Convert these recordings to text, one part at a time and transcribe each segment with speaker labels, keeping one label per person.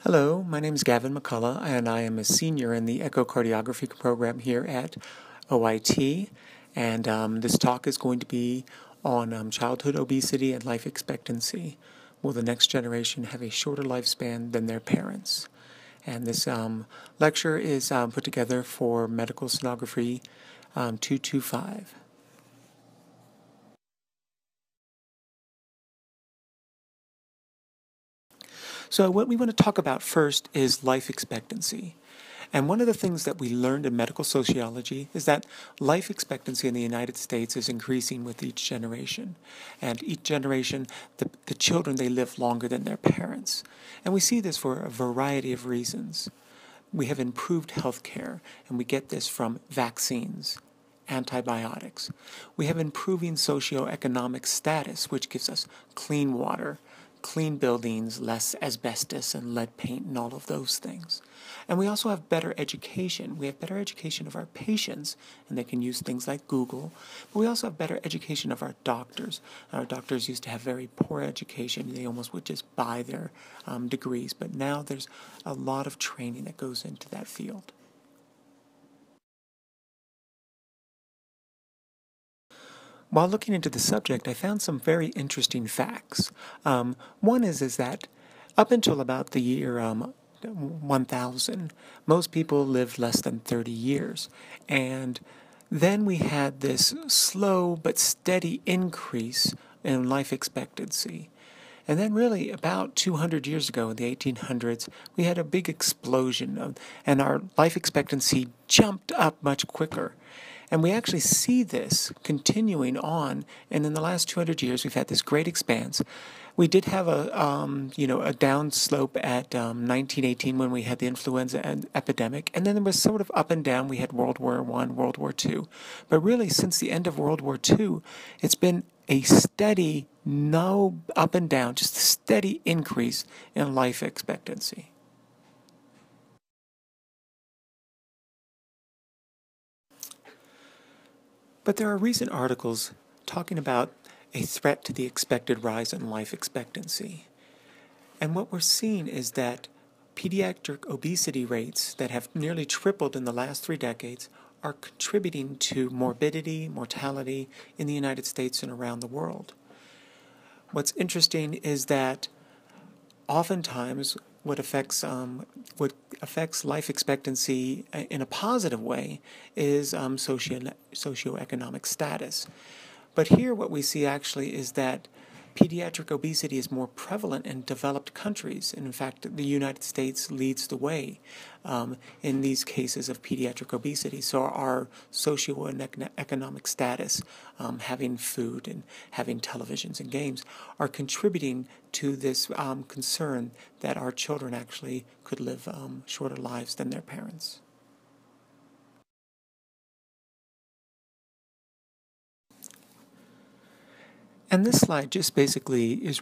Speaker 1: Hello, my name is Gavin McCullough, and I am a senior in the echocardiography program here at OIT. And this talk is going to be on childhood obesity and life expectancy. Will the next generation have a shorter lifespan than their parents? And this lecture is put together for Medical Sonography 225. So what we want to talk about first is life expectancy. And one of the things that we learned in medical sociology is that life expectancy in the United States is increasing with each generation. And each generation, the children, they live longer than their parents. And we see this for a variety of reasons. We have improved health care, and we get this from vaccines, antibiotics. We have improving socioeconomic status, which gives us clean water, clean buildings, less asbestos and lead paint and all of those things. And we also have better education. We have better education of our patients, and they can use things like Google. But we also have better education of our doctors. Our doctors used to have very poor education. They almost would just buy their degrees. But now there's a lot of training that goes into that field. While looking into the subject, I found some very interesting facts. One is that up until about the year 1000, most people lived less than 30 years. And then we had this slow but steady increase in life expectancy. And then really about 200 years ago in the 1800s, we had a big explosion and our life expectancy jumped up much quicker. And we actually see this continuing on, and in the last 200 years, we've had this great expanse. We did have a down slope at 1918 when we had the influenza epidemic, and then there was sort of up and down. We had World War I, World War II. But really, since the end of World War II, it's been a steady, no up and down, just a steady increase in life expectancy. But there are recent articles talking about a threat to the expected rise in life expectancy. And what we're seeing is that pediatric obesity rates that have nearly tripled in the last 3 decades are contributing to morbidity, mortality in the United States and around the world. What's interesting is that oftentimes what affects life expectancy in a positive way is socioeconomic status. But here what we see actually is that pediatric obesity is more prevalent in developed countries. And in fact, the United States leads the way in these cases of pediatric obesity. So our socioeconomic status, having food and having televisions and games, are contributing to this concern that our children actually could live shorter lives than their parents. And this slide just basically is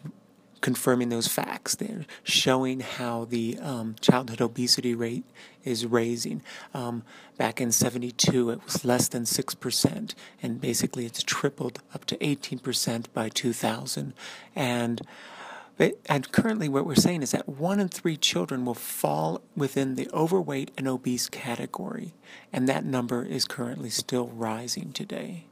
Speaker 1: confirming those facts. They're showing how the childhood obesity rate is raising. Back in 72, it was less than 6%, and basically it's tripled up to 18% by 2000. And currently what we're saying is that 1 in 3 children will fall within the overweight and obese category, and that number is currently still rising today.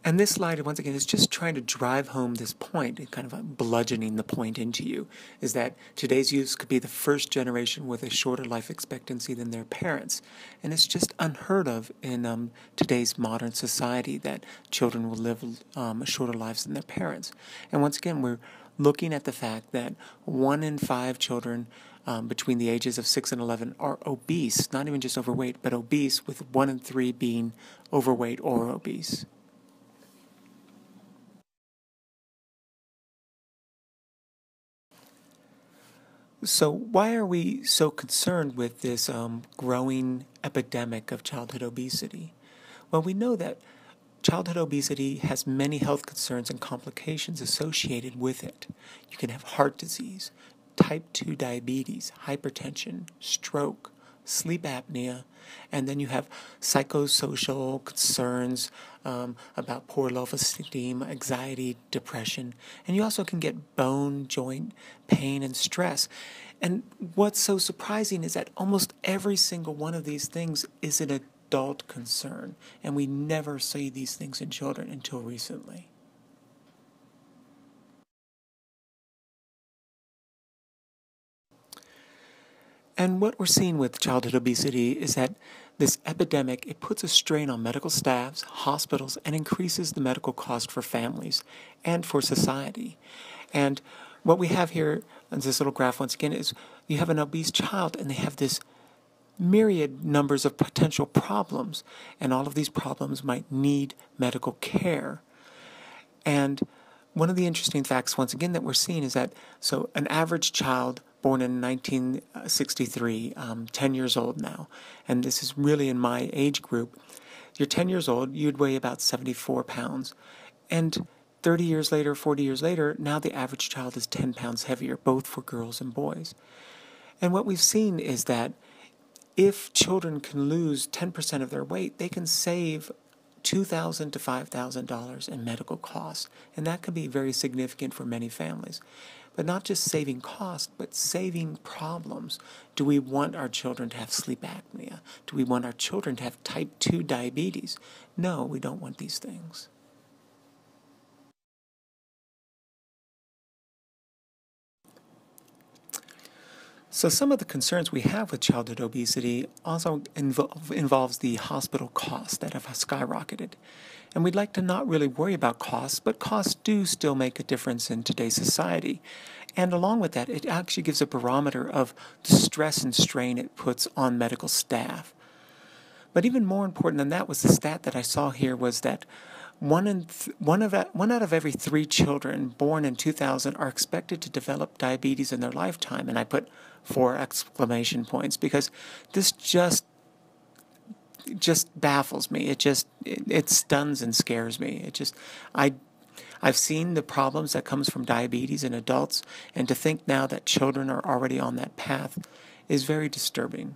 Speaker 1: And this slide, once again, is just trying to drive home this point, and kind of bludgeoning the point into you, is that today's youth could be the first generation with a shorter life expectancy than their parents. And it's just unheard of in today's modern society that children will live shorter lives than their parents. And once again, we're looking at the fact that 1 in 5 children between the ages of 6 and 11 are obese, not even just overweight, but obese, with 1 in 3 being overweight or obese. So why are we so concerned with this growing epidemic of childhood obesity? Well, we know that childhood obesity has many health concerns and complications associated with it. You can have heart disease, type 2 diabetes, hypertension, stroke, sleep apnea, and then you have psychosocial concerns about poor self-esteem, anxiety, depression, and you also can get bone, joint pain, and stress. And what's so surprising is that almost every single one of these things is an adult concern, and we never see these things in children until recently. And what we're seeing with childhood obesity is that this epidemic, it puts a strain on medical staffs, hospitals, and increases the medical cost for families and for society. And what we have here on this little graph, once again, is you have an obese child and they have this myriad numbers of potential problems, and all of these problems might need medical care. And one of the interesting facts, once again, that we're seeing is that so an average child born in 1963, 10 years old now, and this is really in my age group. You're 10 years old, you'd weigh about 74 pounds. And 30 years later, 40 years later, now the average child is 10 pounds heavier, both for girls and boys. And what we've seen is that if children can lose 10% of their weight, they can save $2,000 to $5,000 in medical costs, and that can be very significant for many families. But not just saving costs, but saving problems. Do we want our children to have sleep apnea? Do we want our children to have type 2 diabetes? No, we don't want these things. So some of the concerns we have with childhood obesity also involves the hospital costs that have skyrocketed. And we'd like to not really worry about costs, but costs do still make a difference in today's society. And along with that, it actually gives a barometer of the stress and strain it puts on medical staff. But even more important than that was the stat that I saw here was that one out of every 3 children born in 2000 are expected to develop diabetes in their lifetime. And I put 4 exclamation points because this just baffles me. It stuns and scares me. I've seen the problems that comes from diabetes in adults, and to think now that children are already on that path is very disturbing.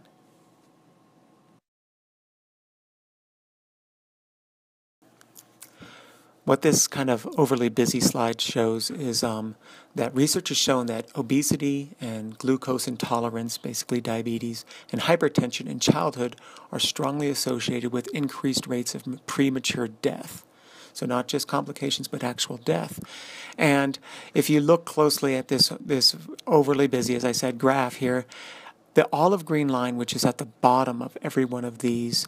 Speaker 1: What this kind of overly busy slide shows is that research has shown that obesity and glucose intolerance, basically diabetes, and hypertension in childhood are strongly associated with increased rates of premature death. So not just complications, but actual death. And if you look closely at this overly busy, as I said, graph here, the olive green line, which is at the bottom of every one of these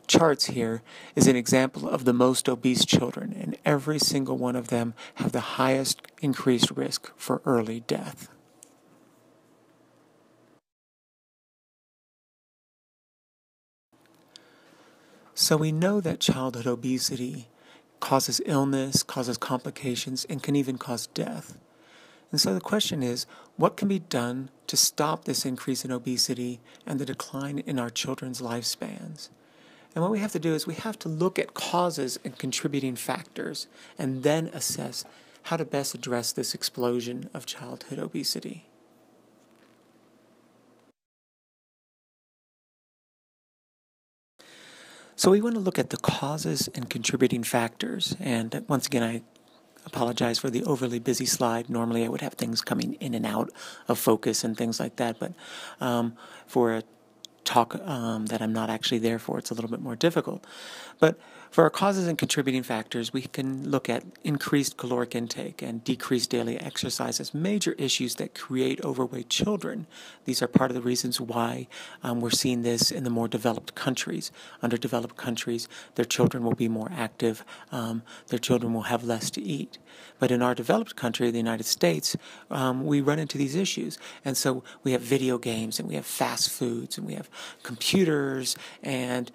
Speaker 1: charts here, is an example of the most obese children, and every single one of them have the highest increased risk for early death. So we know that childhood obesity causes illness, causes complications, and can even cause death. And so the question is, what can be done to stop this increase in obesity and the decline in our children's lifespans? And what we have to do is we have to look at causes and contributing factors and then assess how to best address this explosion of childhood obesity. So we want to look at the causes and contributing factors. And once again, I apologize for the overly busy slide. Normally I would have things coming in and out of focus and things like that, but for a talk that I'm not actually there for, it's a little bit more difficult. But for our causes and contributing factors, we can look at increased caloric intake and decreased daily exercise as major issues that create overweight children. These are part of the reasons why we're seeing this in the more developed countries. Underdeveloped countries, their children will be more active, their children will have less to eat. But in our developed country, the United States, we run into these issues. And so we have video games, and we have fast foods, and we have computers, and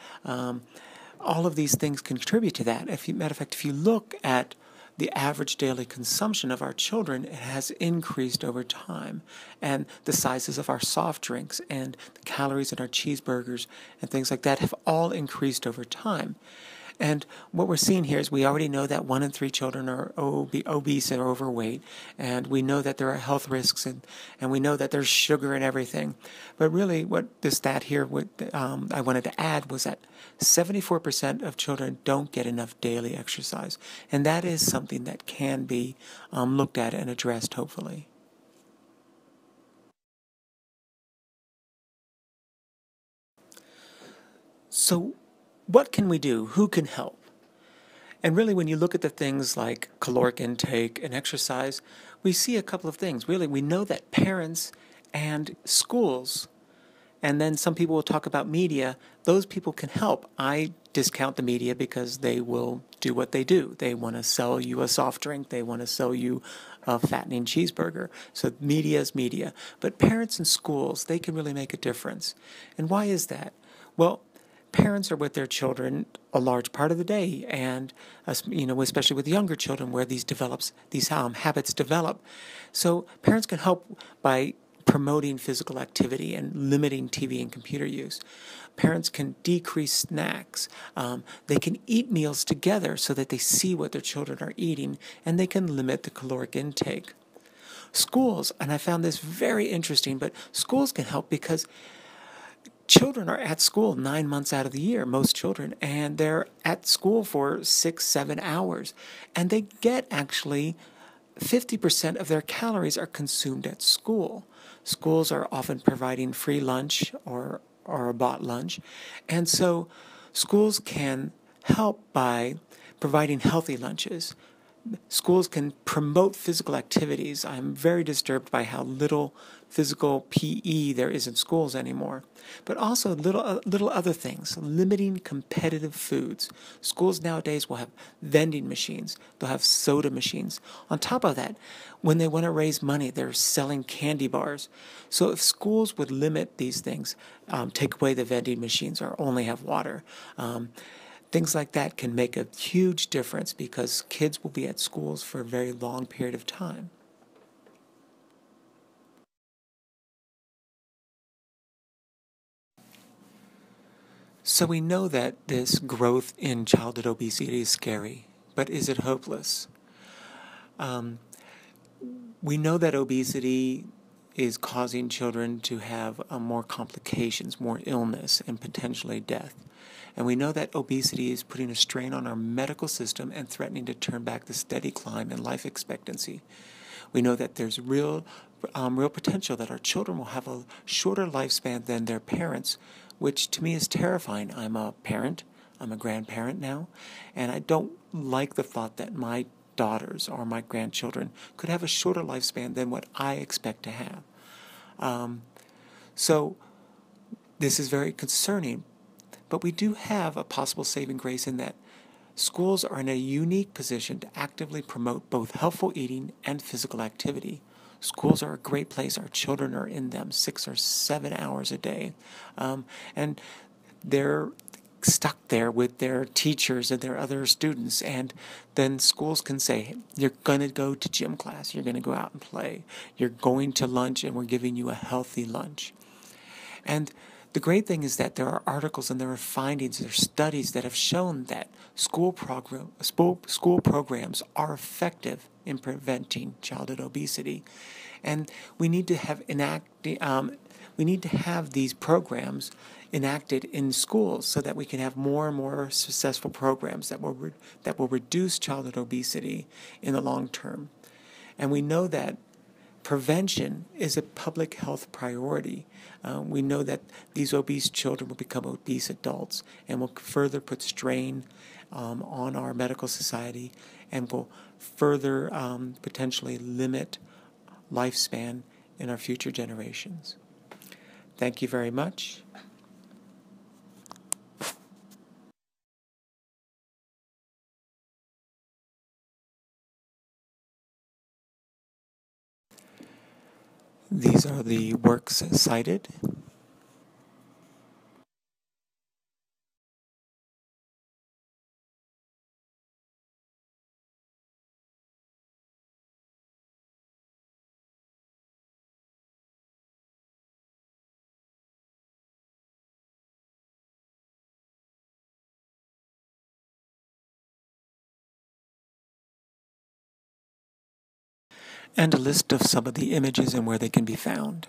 Speaker 1: all of these things contribute to that. Matter of fact, if you look at the average daily consumption of our children, it has increased over time. And the sizes of our soft drinks and the calories in our cheeseburgers and things like that have all increased over time. And what we're seeing here is we already know that 1 in 3 children are obese or overweight, and we know that there are health risks, and we know that there's sugar in everything. But really, what the stat here I wanted to add was that 74% of children don't get enough daily exercise, and that is something that can be looked at and addressed, hopefully. So, what can we do? Who can help? And really, when you look at the things like caloric intake and exercise, we see a couple of things. Really, we know that parents and schools, and then some people will talk about media, those people can help. I discount the media because they will do what they do. They want to sell you a soft drink, they want to sell you a fattening cheeseburger. So, media is media. But parents and schools, they can really make a difference. And why is that? Well, parents are with their children a large part of the day, and especially with younger children, where these habits develop. So parents can help by promoting physical activity and limiting TV and computer use. Parents can decrease snacks. They can eat meals together so that they see what their children are eating, and they can limit the caloric intake. Schools, and I found this very interesting, but schools can help because children are at school 9 months out of the year, most children, and they're at school for 6, 7 hours. And they get actually 50% of their calories are consumed at school. Schools are often providing free lunch or a bought lunch. And so schools can help by providing healthy lunches. Schools can promote physical activities. I'm very disturbed by how little physical PE there is in schools anymore. But also little other things, limiting competitive foods. Schools nowadays will have vending machines. They'll have soda machines. On top of that, when they want to raise money, they're selling candy bars. So if schools would limit these things, take away the vending machines or only have water, things like that can make a huge difference because kids will be at schools for a very long period of time. So we know that this growth in childhood obesity is scary, but is it hopeless? Um, we know that obesity is causing children to have more complications, more illness, and potentially death. And we know that obesity is putting a strain on our medical system and threatening to turn back the steady climb in life expectancy. We know that there's real potential that our children will have a shorter lifespan than their parents, which to me is terrifying. I'm a parent, I'm a grandparent now, and I don't like the thought that my daughters or my grandchildren could have a shorter lifespan than what I expect to have. Um, so this is very concerning, but we do have a possible saving grace in that schools are in a unique position to actively promote both healthful eating and physical activity. Schools are a great place. Our children are in them 6 or 7 hours a day. And they're stuck there with their teachers and their other students. And then schools can say, you're going to go to gym class. You're going to go out and play. You're going to lunch, and we're giving you a healthy lunch. And the great thing is that there are articles and there are findings, there are studies that have shown that school programs are effective in preventing childhood obesity, and we need to have these programs enacted in schools so that we can have more and more successful programs that will reduce childhood obesity in the long term. And we know that prevention is a public health priority. We know that these obese children will become obese adults and will further put strain on our medical society and will further potentially limit lifespan in our future generations. Thank you very much. These are the works cited. and a list of some of the images and where they can be found.